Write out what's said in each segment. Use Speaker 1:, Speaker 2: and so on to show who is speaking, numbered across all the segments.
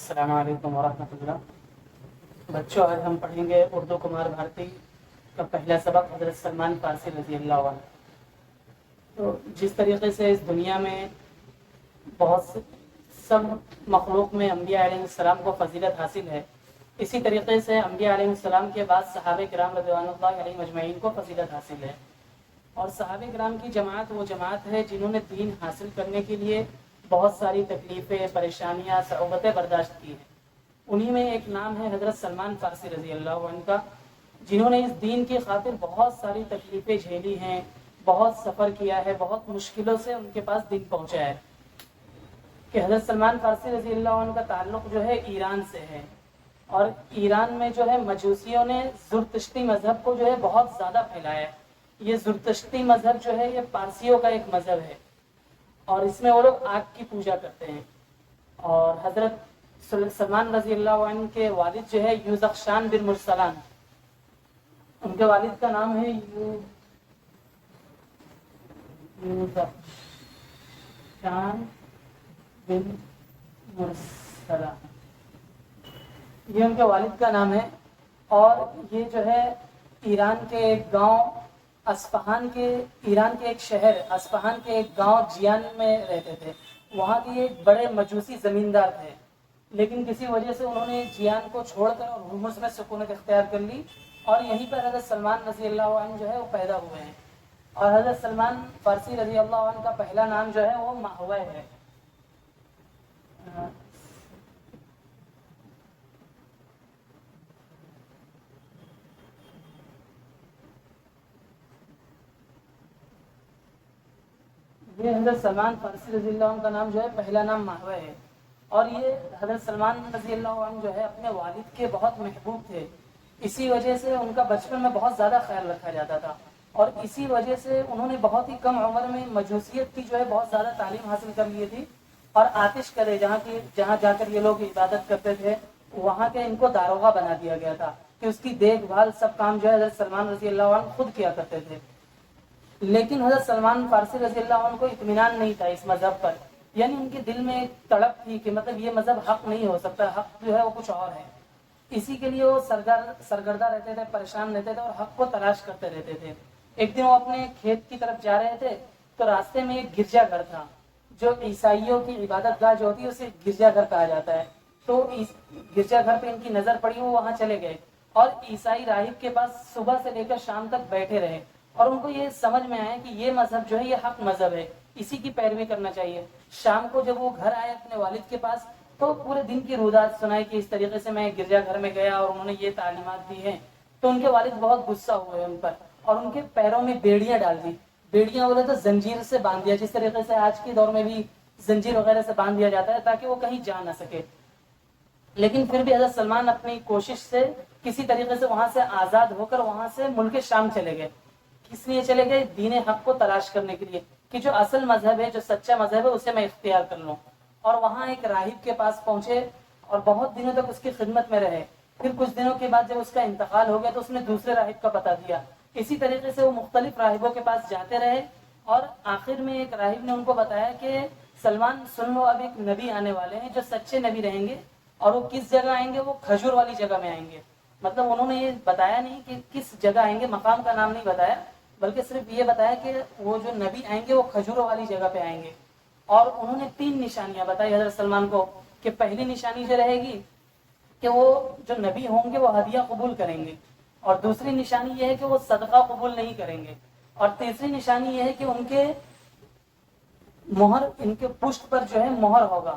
Speaker 1: السلام علیکم ورحمۃ اللہ۔ بچوں، آج ہم پڑھیں گے اردو کمار بھارتی کا پہلا سبق حضرت سلمان فارسی رضی اللہ عنہ۔ تو جس طریقے سے اس دنیا میں بہت سب مخلوق میں انبیاء علیہ السلام کو فضیلت حاصل ہے، اسی طریقے سے انبیاء علیہ السلام کے بعد صحابہ کرام رضوان اللہ علیہ مجمعین کو فضیلت حاصل ہے۔ اور صحابہ کرام کی جماعت وہ جماعت ہے جنہوں نے دین حاصل کرنے کے لیے بہت ساری تکلیفیں، پریشانیاں، صعوبتیں برداشت کی ہیں۔ انہی میں ایک نام ہے حضرت سلمان فارسی رضی اللہ عنہ کا، جنہوں نے اس دین کی خاطر بہت ساری تکلیفیں جھیلی ہیں، بہت سفر کیا ہے، بہت مشکلوں سے ان کے پاس دین پہنچا ہے۔ کہ حضرت سلمان فارسی رضی اللہ عنہ کا تعلق جو ہے ایران سے ہے، اور ایران میں جو ہے مجوسیوں نے زرتشتی مذہب کو جو ہے بہت زیادہ پھیلایا ہے۔ یہ زرتشتی مذہب جو ہے یہ پارسیوں کا ایک مذہب ہے، اور اس میں وہ لوگ آگ کی پوجا کرتے ہیں۔ اور حضرت سلمان رضی اللہ عنہ کے والد جو ہے یوزخشان بن مرسلان، ان کے والد کا نام ہے یوزخشان بن مرسلان، یہ ان کے والد کا نام ہے۔ اور یہ جو ہے ایران کے ایک گاؤں ایران کے ایک شہر اصفہان کے ایک گاؤں جیان میں رہتے تھے۔ وہاں کے ایک بڑے مجوسی زمیندار تھے، لیکن کسی وجہ سے انہوں نے جیان کو چھوڑ کر اور ہرمز میں سکونت اختیار کر لی، اور یہیں پر حضرت سلمان رضی اللہ عنہ جو ہے وہ پیدا ہوئے ہیں۔ اور حضرت سلمان فارسی رضی اللہ عنہ کا پہلا نام جو ہے وہ ماہوے ہے۔ یہ حضرت سلمان فارسی رضی اللہ عنہ کا نام جو ہے پہلا نام ماہوے ہے، اور یہ حضرت سلمان رضی اللہ عنہ جو ہے اپنے والد کے بہت محبوب تھے، اسی وجہ سے ان کا بچپن میں بہت زیادہ خیال رکھا جاتا تھا، اور اسی وجہ سے انہوں نے بہت ہی کم عمر میں مجوسیت کی جو ہے بہت زیادہ تعلیم حاصل کر لی تھی۔ اور آتش کرے جہاں جا کر یہ لوگ عبادت کرتے تھے، وہاں کے ان کو داروغہ بنا دیا گیا تھا کہ اس کی دیکھ بھال سب کام جو ہے حضرت سلمان رضی اللہ عنہ خود کیا کرتے تھے۔ لیکن حضرت سلمان فارسی رضی اللہ عنہ کو اطمینان نہیں تھا اس مذہب پر، یعنی ان کے دل میں ایک تڑپ تھی کہ مطلب یہ مذہب حق نہیں ہو سکتا، حق جو ہے وہ کچھ اور ہے۔ اسی کے لیے وہ سرگردہ رہتے تھے، پریشان رہتے تھے، اور حق کو تلاش کرتے رہتے تھے۔ ایک دن وہ اپنے کھیت کی طرف جا رہے تھے تو راستے میں ایک گرجا گھر تھا، جو عیسائیوں کی عبادت گاہ جو ہوتی ہے اسے گرجا گھر کہا جاتا ہے۔ تو گرجا گھر پہ ان کی نظر پڑی، وہ وہاں چلے گئے اور عیسائی راہب کے پاس صبح سے لے کر شام تک بیٹھے رہے، اور ان کو یہ سمجھ میں آیا کہ یہ مذہب جو ہے یہ حق مذہب ہے، اسی کی پیروی کرنا چاہیے۔ شام کو جب وہ گھر آئے اپنے والد کے پاس تو پورے دن کی رودات سنائی کہ اس طریقے سے میں گرجا گھر میں گیا اور انہوں نے یہ تعلیمات دی ہیں۔ تو ان کے والد بہت غصہ ہوئے ان پر، اور ان کے پیروں میں بیڑیاں ڈال دی۔ بیڑیاں بولے تو زنجیر سے باندھ دیا، جس طریقے سے آج کے دور میں بھی زنجیر وغیرہ سے باندھ دیا جاتا ہے تاکہ وہ کہیں جا نہ سکے۔ لیکن پھر بھی حضرت سلمان اپنی کوشش سے کسی طریقے سے وہاں سے آزاد ہو کر وہاں سے ملک شام چلے گئے۔ اس لیے چلے گئے دین حق کو تلاش کرنے کے لیے کہ جو اصل مذہب ہے، جو سچا مذہب ہے، اسے میں اختیار کر لوں۔ اور وہاں ایک راہب کے پاس پہنچے اور بہت دنوں تک اس کی خدمت میں رہے۔ پھر کچھ دنوں کے بعد جب اس کا انتقال ہو گیا تو اس نے دوسرے راہب کا پتہ دیا۔ اسی طریقے سے وہ مختلف راہبوں کے پاس جاتے رہے، اور آخر میں ایک راہب نے ان کو بتایا کہ سلمان سن لو، اب ایک نبی آنے والے ہیں جو سچے نبی رہیں گے، اور وہ کس جگہ آئیں گے؟ وہ کھجور والی جگہ میں آئیں گے۔ مطلب انہوں نے یہ بتایا نہیں کہ کس جگہ آئیں گے، مقام کا نام نہیں بتایا، بلکہ صرف یہ بتایا کہ وہ جو نبی آئیں گے وہ کھجوروں والی جگہ پہ آئیں گے۔ اور انہوں نے 3 نشانیاں بتائی حضرت سلمان کو، کہ پہلی نشانی جو رہے گی کہ وہ جو نبی ہوں گے وہ ہدیہ قبول کریں گے، اور دوسری نشانی یہ ہے کہ وہ صدقہ قبول نہیں کریں گے، اور تیسری نشانی یہ ہے کہ ان کے پشت پر جو ہے مہر ہوگا،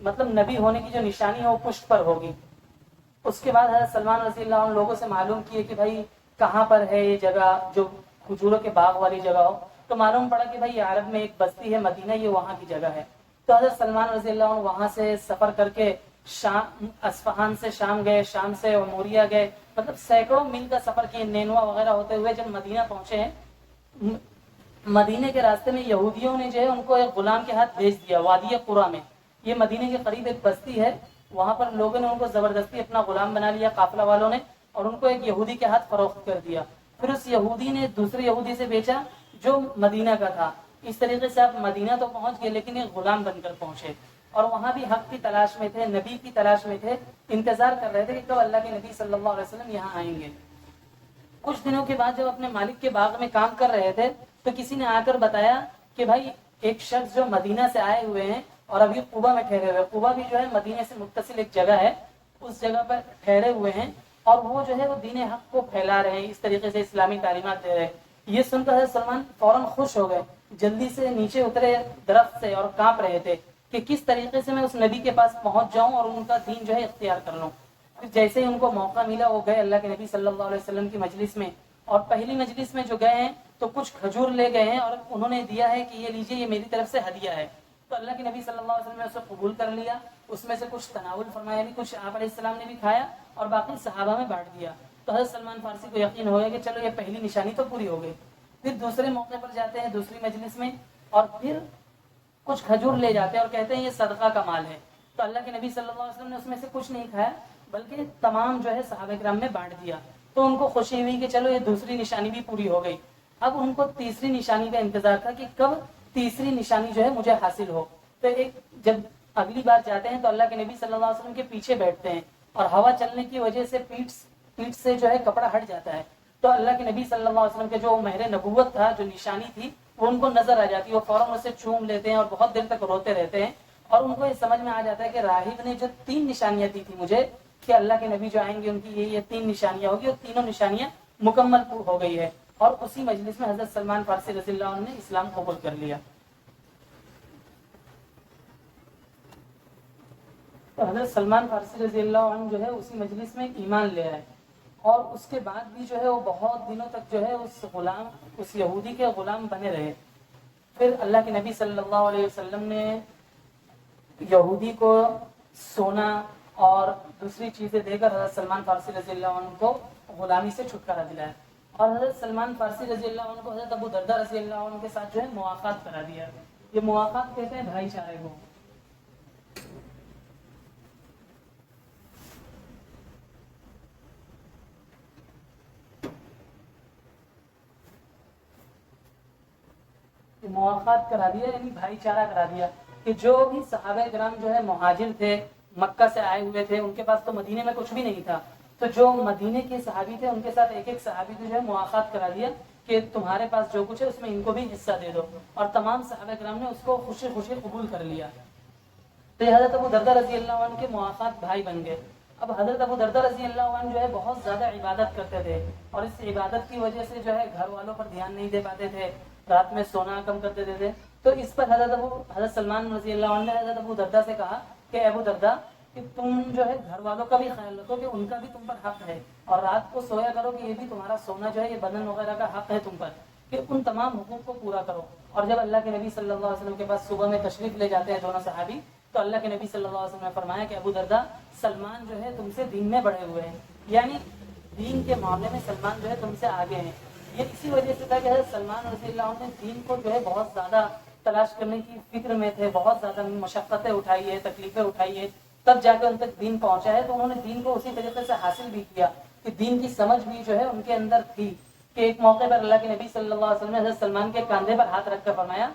Speaker 1: مطلب نبی ہونے کی جو نشانی ہے وہ پشت پر ہوگی۔ اس کے بعد حضرت سلمان رضی اللہ عنہ لوگوں سے معلوم کیے کہ بھائی کہاں پر ہے یہ جگہ جو کھجوروں کے باغ والی جگہ ہو، تو معلوم پڑا کہ بھائی عرب میں ایک بستی ہے مدینہ، یہ وہاں کی جگہ ہے۔ تو حضرت سلمان رضی اللہ عنہ وہاں سے سفر کر کے اصفہان سے شام گئے، شام سے موریا گئے، مطلب سینکڑوں میل کا سفر کیے، نینوا وغیرہ ہوتے ہوئے جب مدینہ پہنچے ہیں، مدینے کے راستے میں یہودیوں نے جو ہے ان کو ایک غلام کے ہاتھ بھیج دیا وادی قرا میں۔ یہ مدینے کے قریب ایک بستی ہے، وہاں پر لوگوں نے ان کو زبردستی اپنا غلام بنا لیا، قافلہ والوں نے، اور ان کو ایک یہودی کے ہاتھ فروخت کر دیا۔ پھر اس یہودی نے دوسرے یہودی سے بیچا جو مدینہ کا تھا۔ اس طریقے سے آپ مدینہ تو پہنچ گئے لیکن ایک غلام بن کر پہنچے۔ اور وہاں بھی حق کی تلاش میں تھے، نبی کی تلاش میں تھے، انتظار کر رہے تھے کہ کب اللہ کے نبی صلی اللہ علیہ وسلم یہاں آئیں گے۔ کچھ دنوں کے بعد جب اپنے مالک کے باغ میں کام کر رہے تھے تو کسی نے آ کر بتایا کہ بھائی ایک شخص جو مدینہ سے آئے ہوئے ہیں اور ابھی قبا میں ٹھہرے ہوئے، قبا بھی جو ہے مدینہ سے متصل ایک جگہ ہے، اس جگہ پر ٹھہرے ہوئے ہیں اور وہ جو ہے وہ دین حق کو پھیلا رہے ہیں، اس طریقے سے اسلامی تعلیمات دے رہے ہیں۔ یہ سن کر حضرت سلمان فوراً خوش ہو گئے، جلدی سے نیچے اترے درخت سے اور کانپ رہے تھے کہ کس طریقے سے میں اس نبی کے پاس پہنچ جاؤں اور ان کا دین جو ہے اختیار کر لوں۔ جیسے ہی ان کو موقع ملا وہ گئے اللہ کے نبی صلی اللہ علیہ وسلم کی مجلس میں، اور پہلی مجلس میں جو گئے ہیں تو کچھ کھجور لے گئے ہیں اور انہوں نے دیا ہے کہ یہ لیجیے، یہ میری طرف سے ہدیہ ہے۔ تو اللہ کے نبی صلی اللہ علیہ وسلم نے اسے قبول کر لیا، اس میں سے کچھ تناول فرمایا بھی، کچھ آپ علیہ السلام نے بھی کھایا اور باقی صحابہ میں بانٹ دیا۔ تو حضرت سلمان فارسی کو یقین ہو گیا کہ چلو یہ پہلی نشانی تو پوری ہو گئی۔ پھر دوسرے موقع پر جاتے ہیں دوسری مجلس میں اور پھر کچھ کھجور لے جاتے ہیں اور کہتے ہیں یہ صدقہ کا مال ہے۔ تو اللہ کے نبی صلی اللہ علیہ وسلم نے اس میں سے کچھ نہیں کھایا بلکہ تمام جو ہے صحابہ کرام میں بانٹ دیا۔ تو ان کو خوشی ہوئی کہ چلو یہ دوسری نشانی بھی پوری ہو گئی۔ اب ان کو تیسری نشانی کا انتظار تھا کہ کب تیسری نشانی جو ہے مجھے حاصل ہو۔ تو جب اگلی بار جاتے ہیں تو اللہ کے نبی صلی اللہ علیہ وسلم کے پیچھے بیٹھتے ہیں اور ہوا چلنے کی وجہ سے پیٹ سے جو ہے کپڑا ہٹ جاتا ہے، تو اللہ کے نبی صلی اللہ علیہ وسلم کے جو مہر نبوت تھا، جو نشانی تھی، وہ ان کو نظر آ جاتی ہے۔ وہ فوراً اسے چوم لیتے ہیں اور بہت دیر تک روتے رہتے ہیں، اور ان کو یہ سمجھ میں آ جاتا ہے کہ راہب نے جو 3 نشانیاں دی تھی مجھے کہ اللہ کے نبی جو آئیں گے ان کی یہ 3 نشانیاں ہوگی، اور تینوں نشانیاں مکمل ہو گئی ہے۔ اور اسی مجلس میں حضرت سلمان فارسی رضی اللہ عنہ نے اسلام قبول کر لیا۔ تو حضرت سلمان فارسی رضی اللہ عنہ جو ہے اسی مجلس میں ایمان لے آئے، اور اس کے بعد بھی جو ہے وہ بہت دنوں تک جو ہے اس یہودی کے غلام بنے رہے۔ پھر اللہ کے نبی صلی اللہ علیہ وسلم نے یہودی کو سونا اور دوسری چیزیں دے کر حضرت سلمان فارسی رضی اللہ عنہ کو غلامی سے چھٹکارا دلایا، اور حضرت سلمان فارسی رضی اللہ عنہ کو حضرت ابو دردہ رضی اللہ عنہ کے ساتھ جو ہے مواقعات کرا دیا۔ یہ مواقعات کہتے ہیں بھائی چارے کو۔ مواقعات کرا دیا یعنی بھائی چارہ کرا دیا کہ جو بھی صحابہ کرام جو ہے مہاجر تھے، مکہ سے آئے ہوئے تھے، ان کے پاس تو مدینے میں کچھ بھی نہیں تھا، تو جو مدینے کے صحابی تھے ان کے ساتھ ایک ایک صحابی کو جو ہے مواقعات کرا دیا کہ تمہارے پاس جو کچھ ہے اس میں ان کو بھی حصہ دے دو، اور تمام صحابہ کرام نے اس کو خوشی خوشی قبول کر لیا۔ تو یہ حضرت ابو دردہ رضی اللہ عنہ کے مواقعات بھائی بن گئے۔ اب حضرت ابو دردہ رضی اللہ عنہ جو ہے بہت زیادہ عبادت کرتے تھے، اور اس عبادت کی وجہ سے جو ہے گھر والوں پر دھیان نہیں دے پاتے تھے، رات میں سونا کم کر دیتے تھے۔ تو اس پر حضرت سلمان رضی اللہ عنہ نے حضرت ابو دردہ سے کہا کہ ابو دردہ کہ تم جو ہے گھر والوں کا بھی خیال رکھو کہ ان کا بھی تم پر حق ہے، اور رات کو سویا کرو کہ یہ بھی تمہارا سونا جو ہے یہ بدن وغیرہ کا حق ہے تم پر، کہ ان تمام حقوق کو پورا کرو۔ اور جب اللہ کے نبی صلی اللہ علیہ وسلم کے پاس صبح میں تشریف لے جاتے ہیں دونوں صحابی، تو اللہ کے نبی صلی اللہ علیہ وسلم نے فرمایا کہ ابو دردہ سلمان جو ہے تم سے دین میں بڑھے ہوئے ہیں، یعنی دین کے معاملے میں سلمان جو ہے تم سے آگے ہیں۔ یہ اسی وجہ سے تھا کہ حضرت سلمان رضی اللہ عنہ نے دین کو جو ہے بہت زیادہ تلاش کرنے کی فکر میں تھے، بہت زیادہ مشقتیں اٹھائی ہے، تکلیفیں اٹھائی ہے، تب جا کے ان تک دین پہنچا ہے۔ تو انہوں نے دین کو اسی طریقے سے حاصل بھی کیا کہ دین کی سمجھ بھی جو ہے ان کے اندر تھی، کہ ایک موقع پر اللہ کے نبی صلی اللہ علیہ وسلم نے حضرت سلمان کے کاندھے پر ہاتھ رکھ کر فرمایا،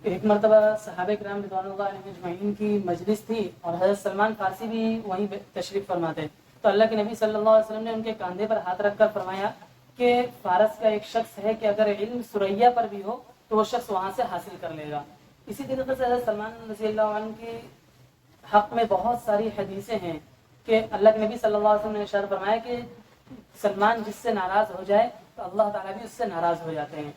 Speaker 1: ایک مرتبہ صحابہ کرام رضوان اللہ علیہ اجمعین کی مجلس تھی اور حضرت سلمان فارسی بھی وہیں تشریف فرما تھے، تو اللہ کے نبی صلی اللہ علیہ وسلم نے ان کے کاندھے پر ہاتھ رکھ کر فرمایا کہ فارس کا ایک شخص ہے کہ اگر علم سریا پر بھی ہو تو وہ شخص وہاں سے حاصل کر لے گا۔ اسی طریقے سے حضرت سلمان رضی اللہ عنہ کے حق میں بہت ساری حدیثیں ہیں کہ اللہ کے نبی صلی اللہ علیہ وسلم نے ارشاد فرمایا کہ سلمان جس سے ناراض ہو جائے تو اللہ تعالیٰ بھی اس سے ناراض ہو جاتے ہیں۔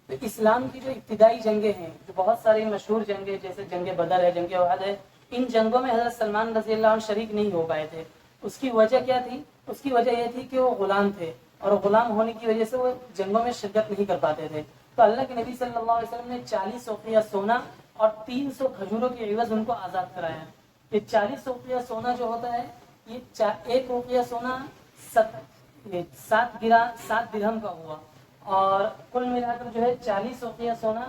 Speaker 1: تو اسلام کی جو ابتدائی جنگیں ہیں، جو بہت ساری مشہور جنگیں جیسے جنگ بدر ہے، جنگ احد ہے، ان جنگوں میں حضرت سلمان رضی اللہ عنہ شریک نہیں ہو پائے تھے۔ اس کی وجہ کیا تھی؟ اس کی وجہ یہ تھی کہ وہ غلام تھے، اور غلام ہونے کی وجہ سے وہ جنگوں میں شرکت نہیں کر پاتے تھے۔ تو اللہ کے نبی صلی اللہ علیہ وسلم نے 40 اوقیہ سونا اور 300 کھجوروں کے عوض ان کو آزاد کرایا۔ یہ 40 اوقیہ سونا جو ہوتا ہے، یہ ایک اوقیہ سونا 7 درہم کا ہوا، اور کل ملا کر جو ہے 40 اوقیہ سونا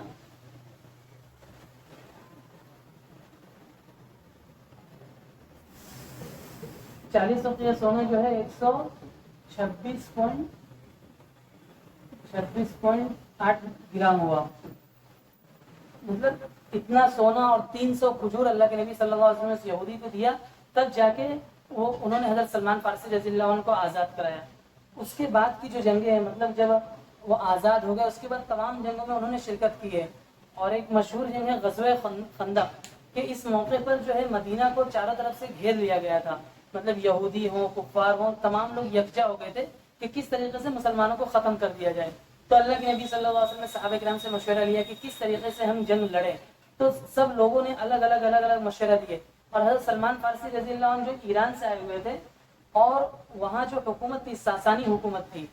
Speaker 1: 40 اوقیہ سونا جو ہے 126.8 گرام ہوا۔ مطلب اتنا سونا اور 300 کھجور اللہ کے نبی صلی اللہ علیہ وسلم نے اس یہودی کو دیا، تب جا کے انہوں نے حضرت سلمان فارسی رضی اللہ عنہ کو آزاد کرایا۔ اس کے بعد کی جو جنگیں ہیں، مطلب جب وہ آزاد ہو گئے اس کے بعد تمام جنگوں میں انہوں نے شرکت کی ہے، اور ایک مشہور جنگ ہے غزوہ خندق، کہ اس موقع پر جو ہے مدینہ کو چاروں طرف سے گھیر لیا گیا تھا، مطلب یہودی ہوں کفار ہوں تمام لوگ یکجا ہو گئے تھے کہ کس طریقے سے مسلمانوں کو ختم کر دیا جائے۔ تو اللہ کے نبی صلی اللہ علیہ وسلم نے صحابہ کرام سے مشورہ لیا کہ کس طریقے سے ہم جنگ لڑیں، تو سب لوگوں نے الگ الگ مشورہ دیے، اور حضرت سلمان فارسی رضی اللہ عنہ جو ایران سے آئے ہوئے تھے، اور وہاں جو حکومت تھی ساسانی حکومت تھی،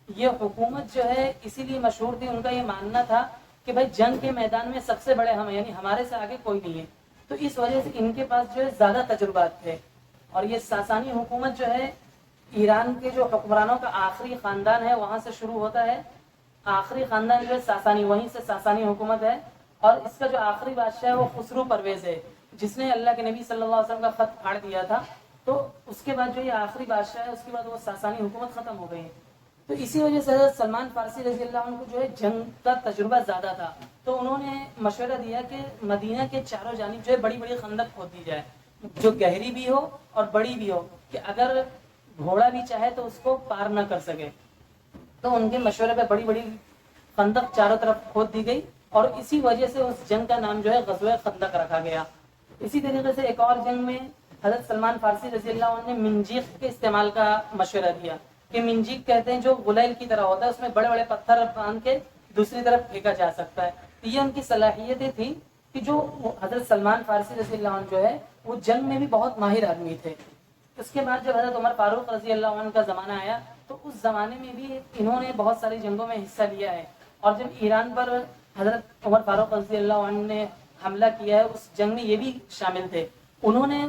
Speaker 1: یہ حکومت جو ہے اسی لیے مشہور تھی، ان کا یہ ماننا تھا کہ بھائی جنگ کے میدان میں سب سے بڑے ہم ہیں، یعنی ہمارے سے آگے کوئی نہیں ہے، تو اس وجہ سے ان کے پاس جو ہے زیادہ تجربات تھے۔ اور یہ ساسانی حکومت جو ہے ایران کے جو حکمرانوں کا آخری خاندان ہے وہاں سے شروع ہوتا ہے، آخری خاندان جو ہے ساسانی، وہیں سے ساسانی حکومت ہے، اور اس کا جو آخری بادشاہ ہے وہ خسرو پرویز ہے، جس نے اللہ کے نبی صلی اللہ علیہ وسلم کا خط پھاڑ دیا تھا، تو اس کے بعد جو یہ آخری بادشاہ ہے اس کے بعد وہ ساسانی حکومت ختم ہو گئی ہے۔ تو اسی وجہ سے حضرت سلمان فارسی رضی اللہ عنہ کو جو ہے جنگ کا تجربہ زیادہ تھا، تو انہوں نے مشورہ دیا کہ مدینہ کے چاروں جانب جو ہے بڑی بڑی خندق کھود دی جائے، جو گہری بھی ہو اور بڑی بھی ہو، کہ اگر گھوڑا بھی چاہے تو اس کو پار نہ کر سکے۔ تو ان کے مشورے پہ بڑی بڑی خندق چاروں طرف کھود دی گئی، اور اسی وجہ سے اس جنگ کا نام جو ہے غزوہ خندق رکھا گیا۔ اسی طریقے سے ایک اور جنگ میں حضرت سلمان فارسی رضی اللہ عنہ نے منجیق کے استعمال کا مشورہ دیا، کہ منجیق کہتے ہیں جو غلیل کی طرح ہوتا ہے، اس میں بڑے بڑے پتھر باندھ کے دوسری طرف پھینکا جا سکتا ہے۔ تو یہ ان کی صلاحیتیں تھیں کہ جو حضرت سلمان فارسی رضی اللہ عنہ جو ہے وہ جنگ میں بھی بہت ماہر آدمی تھے۔ اس کے بعد جب حضرت عمر فاروق رضی اللہ عنہ کا زمانہ آیا تو اس زمانے میں بھی انہوں نے بہت ساری جنگوں میں حصہ لیا ہے، اور جب ایران پر حضرت عمر فاروق رضی اللہ عنہ نے حملہ کیا ہے اس جنگ میں یہ بھی شامل تھے۔ انہوں نے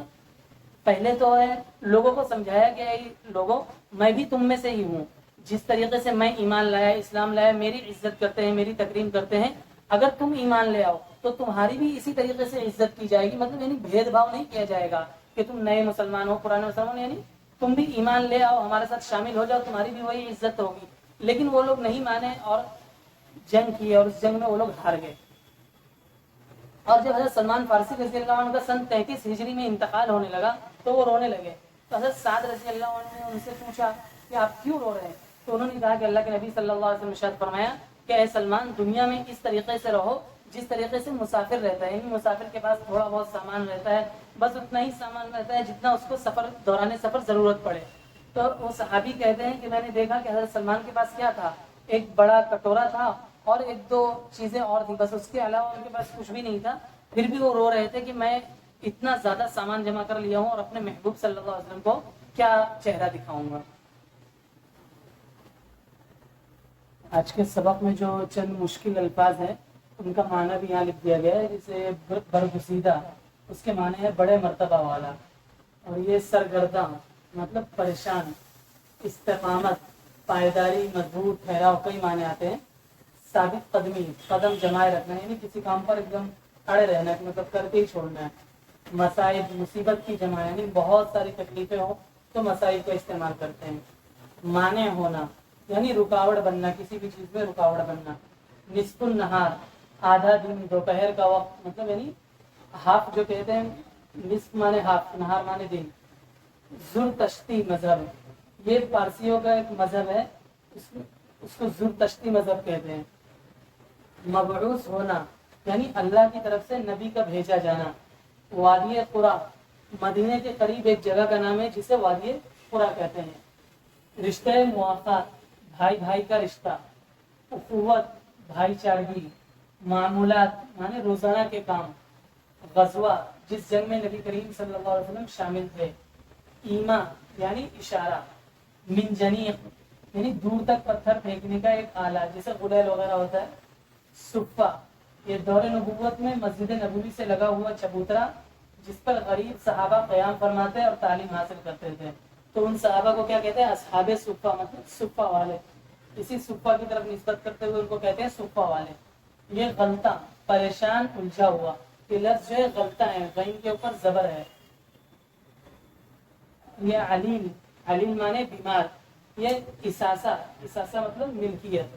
Speaker 1: پہلے تو ہے لوگوں کو سمجھایا کہ لوگوں میں بھی تم میں سے ہی ہوں، جس طریقے سے میں ایمان لایا اسلام لایا میری عزت کرتے ہیں میری تکریم کرتے ہیں، اگر تم ایمان لے آؤ تو تمہاری بھی اسی طریقے سے عزت کی جائے گی، مطلب یعنی بھید بھاؤ نہیں کیا جائے گا کہ تم نئے مسلمان ہو پرانے مسلمان، یعنی تم بھی ایمان لے آؤ ہمارے ساتھ شامل ہو جاؤ تمہاری بھی وہی عزت ہوگی۔ لیکن وہ لوگ نہیں مانے اور جنگ کی، اور اس جنگ میں وہ لوگ ہار گئے۔ اور جب حضرت سلمان فارسی رضی اللہ عنہ کا سن 33 ہجری میں انتقال ہونے لگا تو وہ رونے لگے، تو حضرت سعد رضی اللہ عنہ نے ان سے پوچھا کہ آپ کیوں رو رہے ہیں؟ تو انہوں نے کہا کہ اللہ کے نبی صلی اللہ علیہ وسلم نے ارشاد فرمایا کہ اے سلمان دنیا میں اس طریقے سے رہو جس طریقے سے مسافر رہتا ہے، یعنی مسافر کے پاس تھوڑا بہت سامان رہتا ہے، بس اتنا ہی سامان رہتا ہے جتنا اس کو دوران سفر ضرورت پڑے۔ تو وہ صحابی کہتے ہیں کہ میں نے دیکھا کہ حضرت سلمان کے پاس کیا تھا، ایک بڑا کٹورا تھا اور ایک دو چیزیں اور تھیں، بس اس کے علاوہ ان کے پاس کچھ بھی نہیں تھا، پھر بھی وہ رو رہے تھے کہ میں اتنا زیادہ سامان جمع کر لیا ہوں اور اپنے محبوب صلی اللہ علیہ وسلم کو کیا چہرہ دکھاؤں گا۔ آج کے سبق میں جو چند مشکل الفاظ ہیں ان کا معنی بھی یہاں لکھ دیا گیا ہے، جسے برگزیدہ اس کے معنی ہے بڑے مرتبہ والا، اور یہ سرگرداں مطلب پریشان، استقامت پائیداری مضبوط ٹھہراؤ کئی معنی آتے ہیں، ثابت قدمی قدم جمائے رکھنا یعنی کسی کام پر ایک دم اڑے رہنا مطلب کر کے ہی چھوڑنا ہے، مصائب مصیبت کی جمع یعنی بہت ساری تکلیفیں ہوں تو مصائب کا استعمال کرتے ہیں، مانع ہونا یعنی رکاوٹ بننا، کسی بھی چیز میں رکاوٹ بننا، نصف النہار آدھا دن دوپہر کا وقت مطلب یعنی ہاف جو کہتے ہیں، نصف مانے ہاف نہار مانے دن، زرتشتی مذہب یہ پارسیوں کا ایک مذہب ہے، اس کو زرتشتی مذہب کہتے ہیں، مبعوث ہونا یعنی اللہ کی طرف سے نبی کا بھیجا جانا، وادی قرا مدینے کے قریب ایک جگہ کا نام ہے جسے وادی قرا کہتے ہیں، رشتہ موافقت بھائی بھائی کا رشتہ، اخوت بھائی چارگی، معمولات مانے روزانہ کے کام، غزوہ جس جنگ میں نبی کریم صلی اللہ علیہ وسلم شامل تھے، ایما یعنی اشارہ، منجنیق یعنی دور تک پتھر پھینکنے کا ایک آلہ جیسے غلیل وغیرہ ہوتا ہے، صفہ یہ دور نبوت میں مسجد نبوی سے لگا ہوا چبوترا جس پر غریب صحابہ قیام فرماتے اور تعلیم حاصل کرتے تھے، تو ان صحابہ کو کیا کہتے ہیں؟ اصحاب صفہ مطلب صفہ والے، اسی صفہ کی طرف نسبت کرتے ہوئے ان کو کہتے ہیں صفہ والے۔ یہ غلطہ پریشان الجھا ہوا، یہ لفظ جو ہے غلطہ ہے، غین کے اوپر زبر ہے۔ یہ علیل علیل مانے بیمار، یہ اساسہ اساسہ مطلب ملکیت۔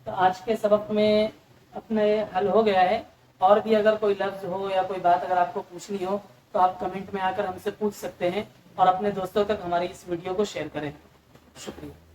Speaker 1: تو آج کے سبق میں اپنے حل ہو گیا ہے اور بھی اگر کوئی لفظ ہو یا کوئی بات اگر آپ کو پوچھنی ہو تو آپ کمنٹ میں آ کر ہم سے پوچھ سکتے ہیں، اور اپنے دوستوں تک ہماری اس ویڈیو کو شیئر کریں۔ شکریہ۔